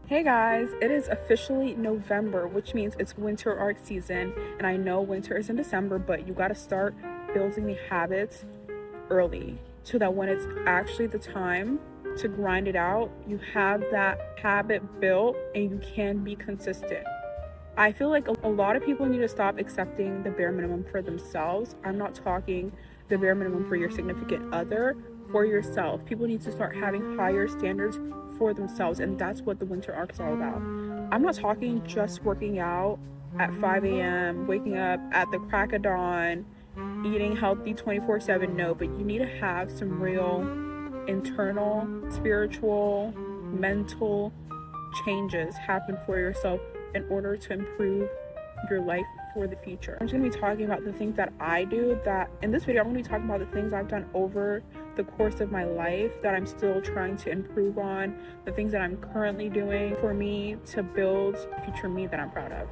Hey guys, it is officially November, which means it's winter arc season. And I know winter is in December, but you got to start building the habits early so that when it's actually the time to grind it out, you have that habit built and you can be consistent. I feel like a lot of people need to stop accepting the bare minimum for themselves. I'm not talking the bare minimum for your significant other, for yourself. People need to start having higher standards for themselves, and that's what the winter arc is all about. I'm not talking just working out at 5 a.m., waking up at the crack of dawn, eating healthy 24/7. No, but you need to have some real internal, spiritual, mental changes happen for yourself in order to improve your life for the future. I'm just going to be talking about the things that I do. That in this video I'm going to be talking about the things I've done over the course of my life that I'm still trying to improve on, the things that I'm currently doing for me to build future me that I'm proud of.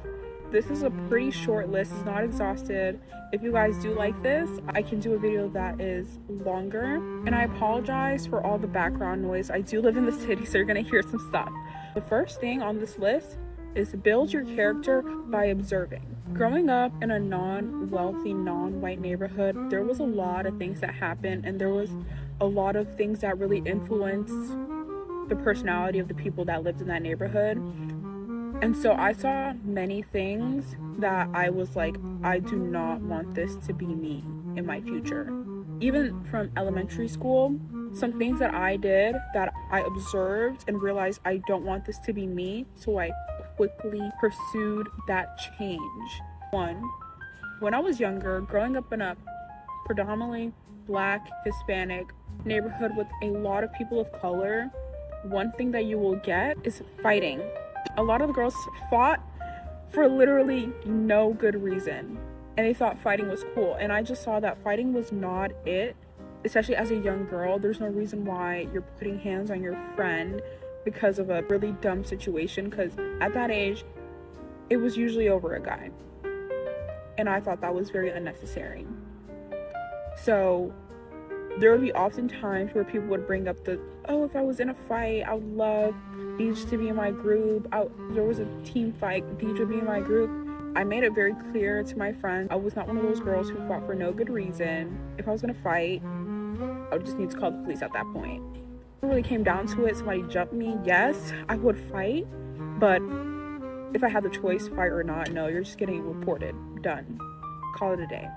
This is a pretty short list. It's not exhausted. If you guys do like this, I can do a video that is longer. And I apologize for all the background noise. I do live in the city, so you're gonna hear some stuff. The first thing on this list is build your character by observing. Growing up in a non-wealthy, non-white neighborhood, there was a lot of things that happened, and there was a lot of things that really influenced the personality of the people that lived in that neighborhood. And so I saw many things that I was like, I do not want this to be me in my future. Even from elementary school, some things that I did that I observed and realized I don't want this to be me, so I quickly pursued that change. One, when I was younger, growing up in a predominantly Black, Hispanic neighborhood with a lot of people of color, one thing that you will get is fighting. A lot of the girls fought for literally no good reason, and they thought fighting was cool, and I just saw that fighting was not it. Especially as a young girl, there's no reason why you're putting hands on your friend because of a really dumb situation, because at that age it was usually over a guy, and I thought that was very unnecessary. So there would be often times where people would bring up if I was in a fight, I would love Dij to be in my group. There was a team fight, Dij would be in my group. I made it very clear to my friends I was not one of those girls who fought for no good reason. If I was gonna fight, I would just need to call the police at that point. If it really came down to it, somebody jumped me, yes, I would fight. But if I had the choice, fight or not, no, you're just getting reported. Done. Call it a day.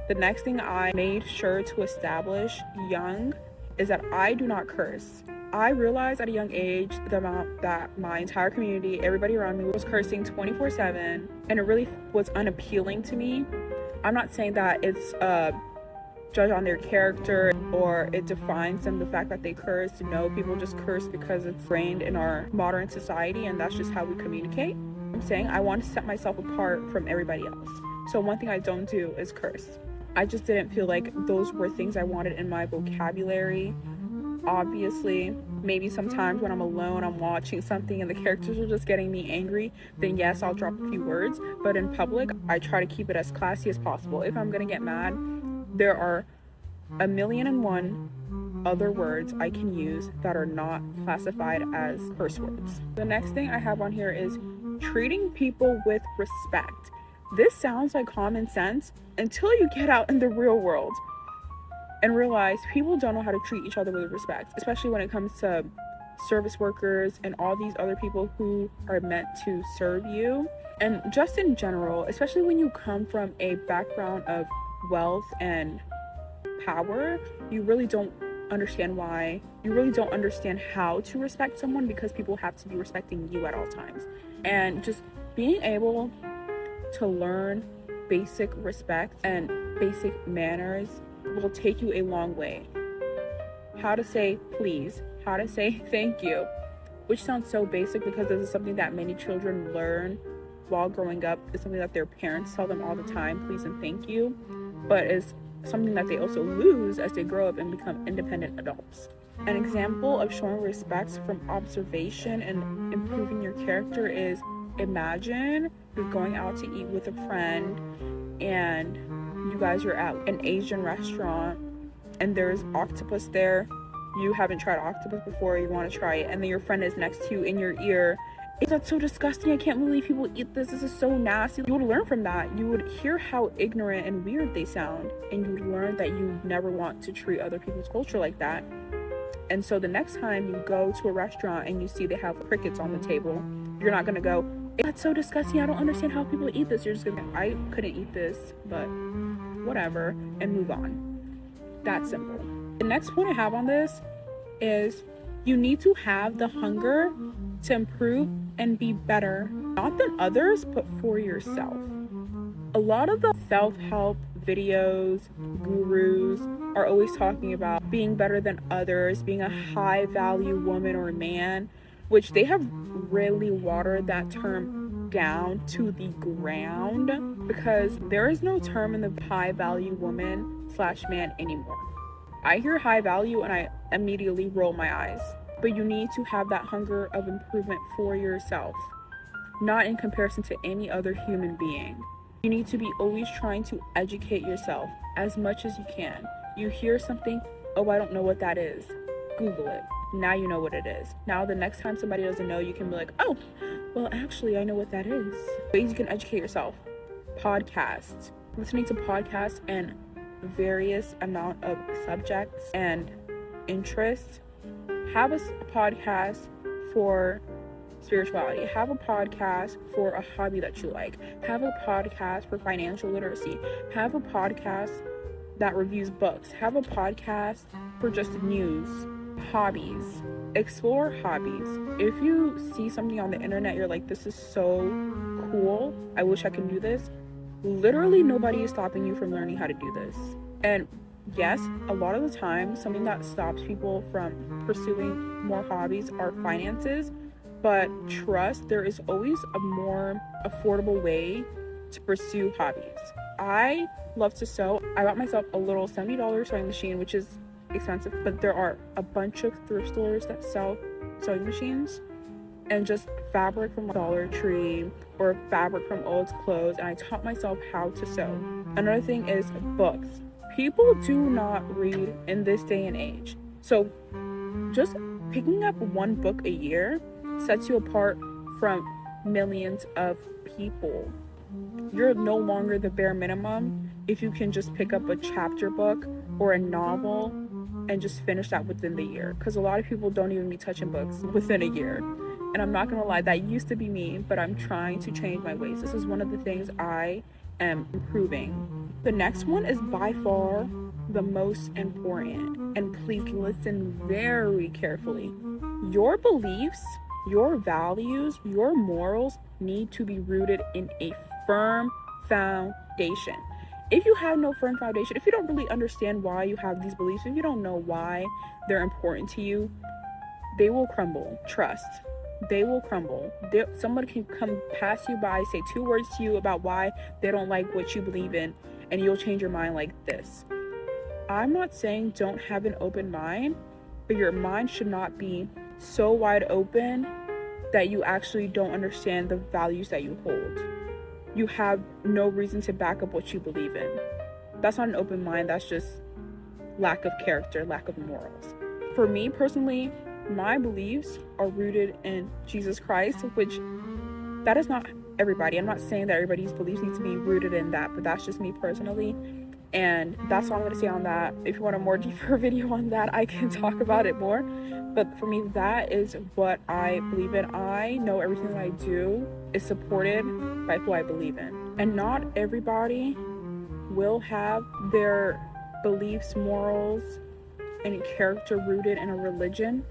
The next thing I made sure to establish young is that I do not curse. I realized at a young age the amount that my entire community, everybody around me, was cursing 24/7, and it really was unappealing to me. I'm not saying that it's judge on their character or it defines them, the fact that they curse. No, people just curse because it's framed in our modern society, and that's just how we communicate. I'm saying I want to set myself apart from everybody else. So one thing I don't do is curse. I just didn't feel like those were things I wanted in my vocabulary. Obviously, maybe sometimes when I'm alone, I'm watching something and the characters are just getting me angry, then yes, I'll drop a few words. But in public, I try to keep it as classy as possible. If I'm gonna get mad, there are a million and one other words I can use that are not classified as curse words. The next thing I have on here is treating people with respect. This sounds like common sense until you get out in the real world and realize people don't know how to treat each other with respect, especially when it comes to service workers and all these other people who are meant to serve you. And just in general, especially when you come from a background of wealth and power, you really don't understand how to respect someone, because people have to be respecting you at all times. And just being able to learn basic respect and basic manners will take you a long way. How to say please, how to say thank you, which sounds so basic because this is something that many children learn while growing up. It's something that their parents tell them all the time, please and thank you, but it's something that they also lose as they grow up and become independent adults. An example of showing respect from observation and improving your character is, imagine you're going out to eat with a friend and you guys are at an Asian restaurant and there's octopus there you haven't tried octopus before, you want to try it, and then your friend is next to you in your ear, that's so disgusting, I can't believe people eat this is so nasty. You would learn from that. You would hear how ignorant and weird they sound, and you would learn that you never want to treat other people's culture like that. And so the next time you go to a restaurant and you see they have crickets on the table, you're not gonna go, that's so disgusting, I don't understand how people eat this. You're just gonna, I couldn't eat this, but whatever, and move on. That's simple. The next point I have on this is you need to have the hunger to improve and be better, not than others, but for yourself. A lot of the self-help videos, gurus are always talking about being better than others, being a high-value woman or man, which they have really watered that term down to the ground, because there is no term in the high-value woman/man anymore. I hear high value and I immediately roll my eyes. But you need to have that hunger of improvement for yourself, not in comparison to any other human being. You need to be always trying to educate yourself as much as you can. You hear something, oh, I don't know what that is. Google it. Now you know what it is. Now the next time somebody doesn't know, you can be like, oh, well, actually, I know what that is. Ways you can educate yourself. Podcasts. Listening to podcasts and various amount of subjects and interests. Have a podcast for spirituality. Have a podcast for a hobby that you like. Have a podcast for financial literacy. Have a podcast that reviews books. Have a podcast for just news. Hobbies. Explore hobbies. If you see something on the internet, you're like, this is so cool, I wish I could do this. Literally nobody is stopping you from learning how to do this. And yes, a lot of the time, something that stops people from pursuing more hobbies are finances, but trust, there is always a more affordable way to pursue hobbies. I love to sew. I got myself a little $70 sewing machine, which is expensive, but there are a bunch of thrift stores that sell sewing machines and just fabric from Dollar Tree or fabric from old clothes, and I taught myself how to sew. Another thing is books. People do not read in this day and age. So just picking up one book a year sets you apart from millions of people. You're no longer the bare minimum if you can just pick up a chapter book or a novel and just finish that within the year. Because a lot of people don't even be touching books within a year. And I'm not gonna lie, that used to be me, but I'm trying to change my ways. This is one of the things I am improving. The next one is by far the most important, and please listen very carefully. Your beliefs, your values, your morals need to be rooted in a firm foundation. If you have no firm foundation, if you don't really understand why you have these beliefs, if you don't know why they're important to you, they will crumble. Trust. They will crumble. Someone can come pass you by, say 2 words to you about why they don't like what you believe in, and you'll change your mind like this. I'm not saying don't have an open mind, but your mind should not be so wide open that you actually don't understand the values that you hold. You have no reason to back up what you believe in. That's not an open mind, that's just lack of character, lack of morals. For me personally, my beliefs are rooted in Jesus Christ, which that is not everybody. I'm not saying that everybody's beliefs need to be rooted in that, but that's just me personally. And that's all I'm going to say on that. If you want a more deeper video on that, I can talk about it more. But for me, that is what I believe in. I know everything that I do is supported by who I believe in. And not everybody will have their beliefs, morals, and character rooted in a religion.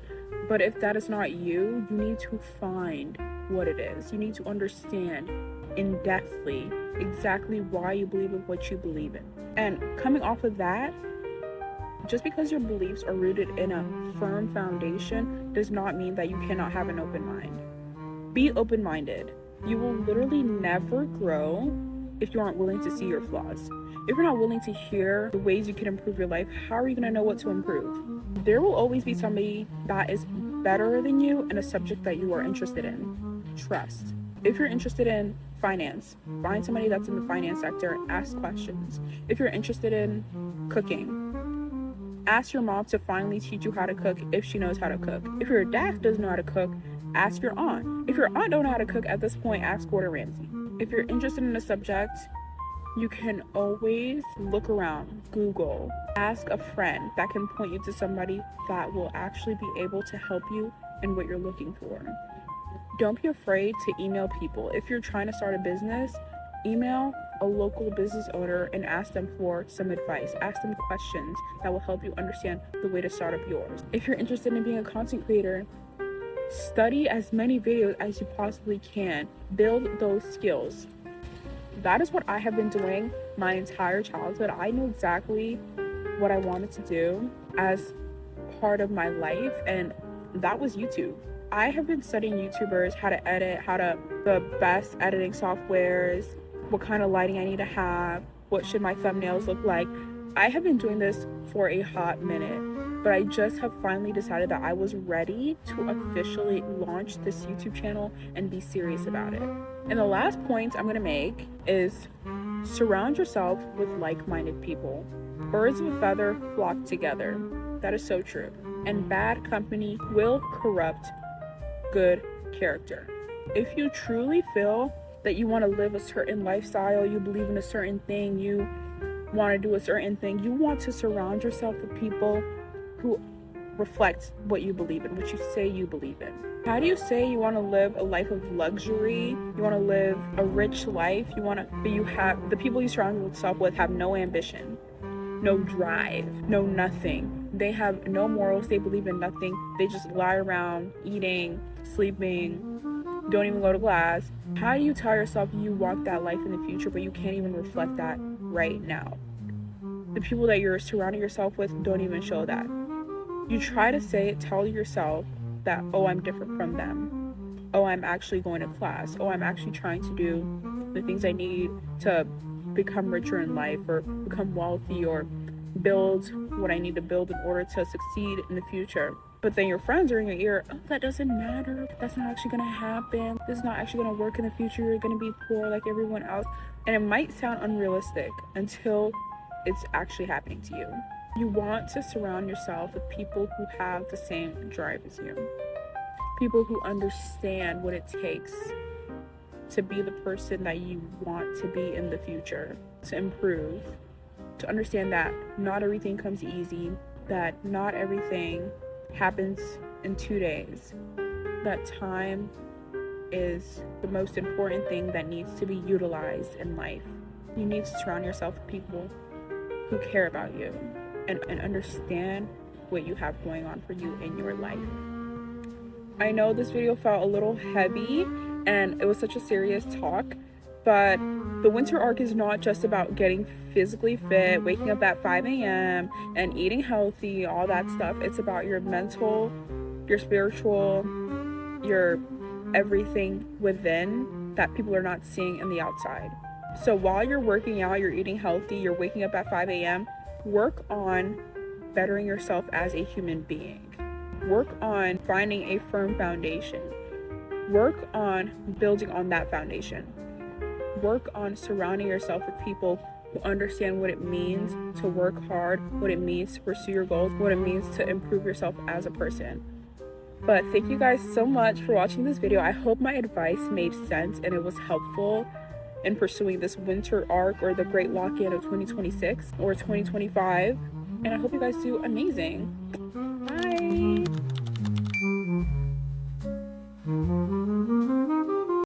But if that is not you, you need to find what it is. You need to understand in-depthly exactly why you believe in what you believe in. And coming off of that, just because your beliefs are rooted in a firm foundation does not mean that you cannot have an open mind. Be open-minded. You will literally never grow if you aren't willing to see your flaws. If you're not willing to hear the ways you can improve your life, how are you going to know what to improve? There will always be somebody that is better than you in a subject that you are interested in. Trust. If you're interested in finance, find somebody that's in the finance sector and ask questions. If you're interested in cooking, Ask your mom to finally teach you how to cook if she knows how to cook. If your dad doesn't know how to cook, ask your aunt. If your aunt don't know how to cook at this point, ask Gordon Ramsay. If you're interested in a subject, you can always look around, Google, ask a friend that can point you to somebody that will actually be able to help you in what you're looking for. Don't be afraid to email people. If you're trying to start a business, email a local business owner and ask them for some advice. Ask them questions that will help you understand the way to start up yours. If you're interested in being a content creator, study as many videos as you possibly can. Build those skills. That is what I have been doing my entire childhood. I knew exactly what I wanted to do as part of my life, and that was YouTube. I have been studying YouTubers, how to edit, the best editing softwares, what kind of lighting I need to have, what should my thumbnails look like. I have been doing this for a hot minute, but I just have finally decided that I was ready to officially launch this YouTube channel and be serious about it. And the last point I'm gonna make is surround yourself with like-minded people. Birds of a feather flock together. That is so true. And bad company will corrupt good character. If you truly feel that you want to live a certain lifestyle, you believe in a certain thing, you want to do a certain thing, you want to surround yourself with people who reflect what you believe in, what you say you believe in. How do you say you want to live a life of luxury? You want to live a rich life? But you have the people you surround yourself with have no ambition, no drive, no nothing. They have no morals. They believe in nothing. They just lie around, eating, sleeping, don't even go to class. How do you tell yourself you want that life in the future, but you can't even reflect that right now? The people that you're surrounding yourself with don't even show that. You try to tell yourself that, oh, I'm different from them. Oh, I'm actually going to class. Oh, I'm actually trying to do the things I need to become richer in life, or become wealthy, or build what I need to build in order to succeed in the future. But then your friends are in your ear, oh, that doesn't matter. That's not actually going to happen. This is not actually going to work in the future. You're going to be poor like everyone else. And it might sound unrealistic until it's actually happening to you. You want to surround yourself with people who have the same drive as you. People who understand what it takes to be the person that you want to be in the future, to improve, to understand that not everything comes easy, that not everything happens in 2 days, that time is the most important thing that needs to be utilized in life. You need to surround yourself with people who care about you and understand what you have going on for you in your life. I know this video felt a little heavy and it was such a serious talk, but the winter arc is not just about getting physically fit, waking up at 5 a.m. and eating healthy, all that stuff. It's about your mental, your spiritual, your everything within that people are not seeing in the outside. So while you're working out, you're eating healthy, you're waking up at 5 a.m., work on bettering yourself as a human being. Work on finding a firm foundation. Work on building on that foundation. Work on surrounding yourself with people who understand what it means to work hard, what it means to pursue your goals, what it means to improve yourself as a person. But thank you guys so much for watching this video. I hope my advice made sense and it was helpful in pursuing this winter arc, or the great lock-in of 2026 or 2025. And I hope you guys do amazing. Bye.